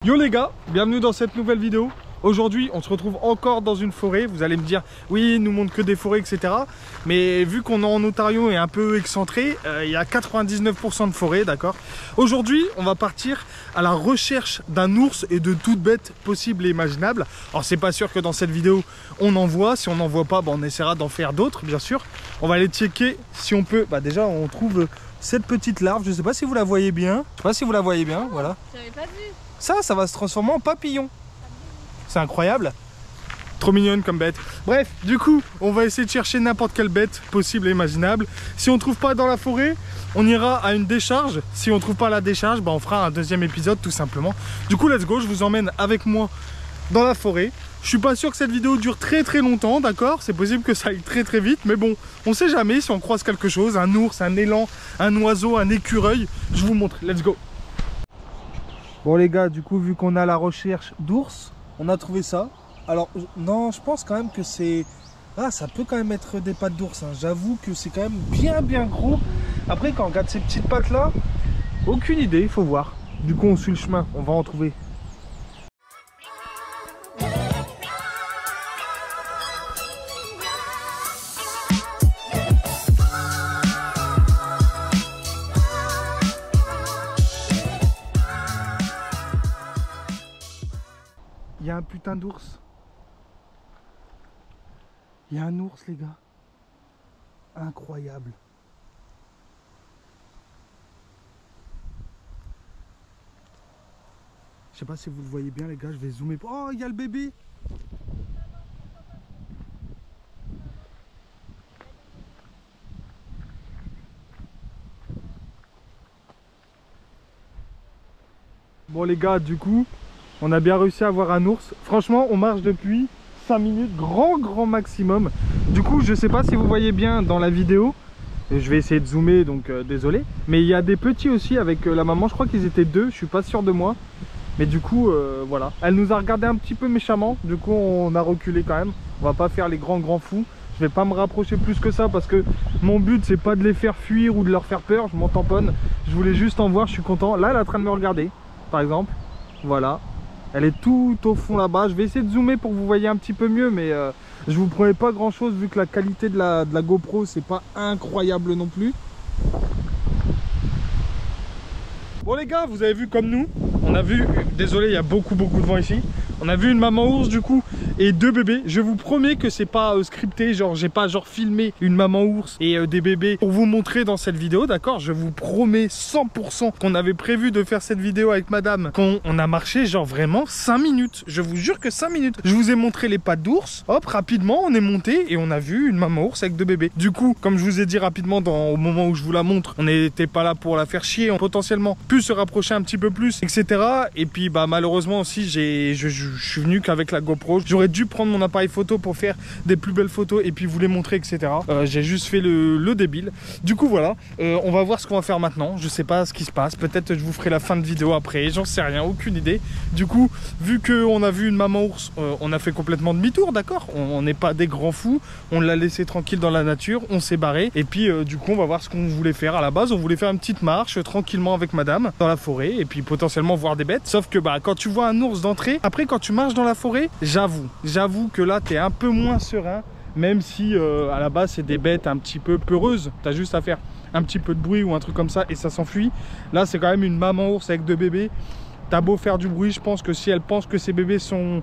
Yo les gars, bienvenue dans cette nouvelle vidéo. Aujourd'hui on se retrouve encore dans une forêt. Vous allez me dire, oui il nous montre que des forêts etc. Mais vu qu'on est en Ontario et un peu excentré, il y a 99% de forêts, d'accord. Aujourd'hui on va partir à la recherche d'un ours et de toutes bêtes possibles et imaginables. Alors c'est pas sûr que dans cette vidéo on en voit. Si on n'en voit pas, on essaiera d'en faire d'autres bien sûr. On va aller checker si on peut. Déjà on trouve cette petite larve. Je sais pas si vous la voyez bien. Je sais pas si vous la voyez bien, voilà. J'avais pas vu. Ça va se transformer en papillon. C'est incroyable. Trop mignonne comme bête. Bref, du coup, on va essayer de chercher n'importe quelle bête possible et imaginable. Si on trouve pas dans la forêt, on ira à une décharge. Si on trouve pas la décharge, on fera un deuxième épisode tout simplement. Du coup, let's go, je vous emmène avec moi dans la forêt. Je suis pas sûr que cette vidéo dure très longtemps, d'accord. C'est possible que ça aille très vite, mais bon, on sait jamais si on croise quelque chose. Un ours, un élan, un oiseau, un écureuil. Je vous montre, let's go. Bon les gars, du coup vu qu'on a la recherche d'ours, on a trouvé ça. Alors non, je pense quand même que c'est... Ah, ça peut quand même être des pattes d'ours, hein. J'avoue que c'est quand même bien gros. Après quand on regarde ces petites pattes là, aucune idée, il faut voir. Du coup on suit le chemin, on va en trouver. Il y a un putain d'ours. Il y a un ours les gars. Incroyable. Je sais pas si vous le voyez bien les gars, je vais zoomer. Oh, il y a le bébé. Bon les gars, du coup on a bien réussi à avoir un ours. Franchement, on marche depuis 5 minutes, grand maximum. Du coup, je sais pas si vous voyez bien dans la vidéo. Je vais essayer de zoomer, donc désolé. Mais il y a des petits aussi avec la maman. Je crois qu'ils étaient deux, je suis pas sûr de moi. Mais du coup, voilà. Elle nous a regardé un petit peu méchamment. Du coup, on a reculé quand même. On va pas faire les grands fous. Je vais pas me rapprocher plus que ça parce que mon but, c'est pas de les faire fuir ou de leur faire peur. Je m'en tamponne. Je voulais juste en voir, je suis content. Là, elle est en train de me regarder, par exemple. Voilà. Elle est tout au fond là-bas. Je vais essayer de zoomer pour que vous voyez un petit peu mieux, mais je vous promets pas grand-chose vu que la qualité de la GoPro c'est pas incroyable non plus. Bon les gars, vous avez vu comme nous, on a vu, désolé il y a beaucoup de vent ici. On a vu une maman ours du coup et deux bébés. Je vous promets que c'est pas scripté, genre j'ai pas filmé une maman ours et des bébés pour vous montrer dans cette vidéo, d'accord. Je vous promets 100% qu'on avait prévu de faire cette vidéo avec madame, qu'on a marché genre vraiment 5 minutes. Je vous jure que 5 minutes. Je vous ai montré les pattes d'ours, hop rapidement on est monté et on a vu une maman ours avec deux bébés. Du coup comme je vous ai dit rapidement au moment où je vous la montre, on n'était pas là pour la faire chier, on potentiellement pu se rapprocher un petit peu plus etc. Et puis malheureusement aussi je suis venu qu'avec la GoPro. J'aurais dû prendre mon appareil photo pour faire des plus belles photos et puis vous les montrer etc. J'ai juste fait le débile. Du coup voilà, on va voir ce qu'on va faire maintenant. Je sais pas ce qui se passe, peut-être je vous ferai la fin de vidéo après, j'en sais rien, aucune idée. Du coup vu qu'on a vu une maman ours, on a fait complètement demi-tour, d'accord. On n'est pas des grands fous, on l'a laissé tranquille dans la nature, on s'est barré et puis du coup on va voir ce qu'on voulait faire. À la base on voulait faire une petite marche tranquillement avec madame dans la forêt et puis potentiellement voir des bêtes. Sauf que quand tu vois un ours d'entrée, après quand tu marches dans la forêt, j'avoue que là t'es un peu moins serein, même si à la base c'est des bêtes un petit peu peureuses, t'as juste à faire un petit peu de bruit ou un truc comme ça et ça s'enfuit. Là c'est quand même une maman ours avec deux bébés, t'as beau faire du bruit, je pense que si elle pense que ses bébés sont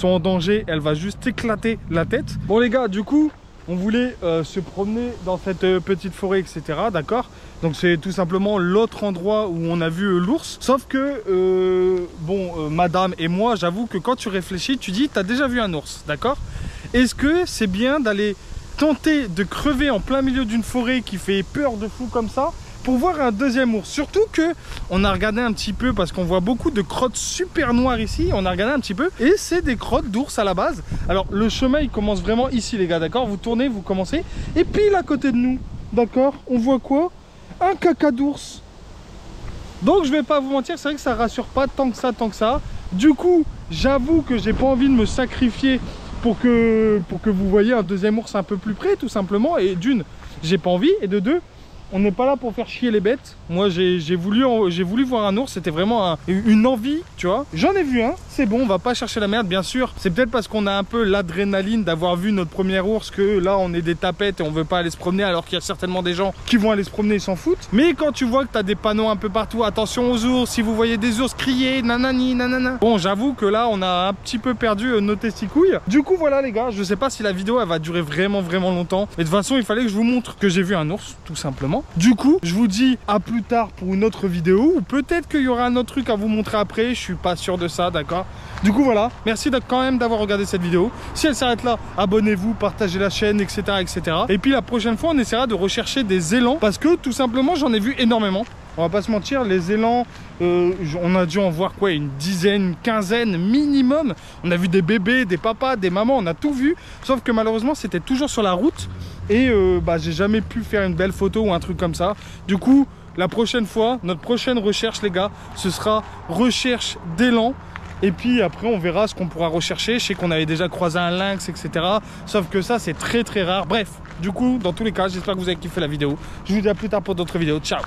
en danger, elle va juste éclater la tête. Bon les gars, du coup on voulait se promener dans cette petite forêt etc, d'accord. Donc c'est tout simplement l'autre endroit où on a vu l'ours. Sauf que madame et moi, j'avoue que quand tu réfléchis, tu dis t'as déjà vu un ours, d'accord. Est-ce que c'est bien d'aller tenter de crever en plein milieu d'une forêt qui fait peur de fou comme ça pour voir un deuxième ours? Surtout que on a regardé un petit peu parce qu'on voit beaucoup de crottes super noires ici. On a regardé un petit peu et c'est des crottes d'ours à la base. Alors le chemin il commence vraiment ici les gars, d'accord. Vous tournez, vous commencez et pile à côté de nous, d'accord, on voit quoi? Un caca d'ours. Donc je vais pas vous mentir, c'est vrai que ça rassure pas tant que ça. Du coup j'avoue que j'ai pas envie de me sacrifier pour que vous voyez un deuxième ours un peu plus près tout simplement. Et d'une, j'ai pas envie, et de deux, on n'est pas là pour faire chier les bêtes. Moi j'ai voulu voir un ours, c'était vraiment une envie tu vois. J'en ai vu un, c'est bon, on va pas chercher la merde, bien sûr. C'est peut-être parce qu'on a un peu l'adrénaline d'avoir vu notre premier ours que là on est des tapettes et on veut pas aller se promener, alors qu'il y a certainement des gens qui vont aller se promener et s'en foutent. Mais quand tu vois que t'as des panneaux un peu partout, attention aux ours, si vous voyez des ours crier, nanani, nanana. Bon, j'avoue que là on a un petit peu perdu nos testicouilles. Du coup voilà les gars, je sais pas si la vidéo elle va durer vraiment longtemps. Et de toute façon il fallait que je vous montre que j'ai vu un ours, tout simplement. Du coup je vous dis à plus tard pour une autre vidéo, ou peut-être qu'il y aura un autre truc à vous montrer après, je suis pas sûr de ça, d'accord. Du coup voilà, merci quand même d'avoir regardé cette vidéo. Si elle s'arrête là, abonnez-vous, partagez la chaîne, etc., etc. Et puis la prochaine fois on essaiera de rechercher des élans, parce que tout simplement j'en ai vu énormément. On va pas se mentir, les élans, on a dû en voir quoi, une dizaine, une quinzaine minimum. On a vu des bébés, des papas, des mamans, on a tout vu. Sauf que malheureusement c'était toujours sur la route. Et j'ai jamais pu faire une belle photo ou un truc comme ça. Du coup, la prochaine fois, notre prochaine recherche les gars, ce sera recherche d'élan. Et puis après on verra ce qu'on pourra rechercher. Je sais qu'on avait déjà croisé un lynx, etc. Sauf que ça c'est très rare. Bref, du coup dans tous les cas j'espère que vous avez kiffé la vidéo. Je vous dis à plus tard pour d'autres vidéos. Ciao.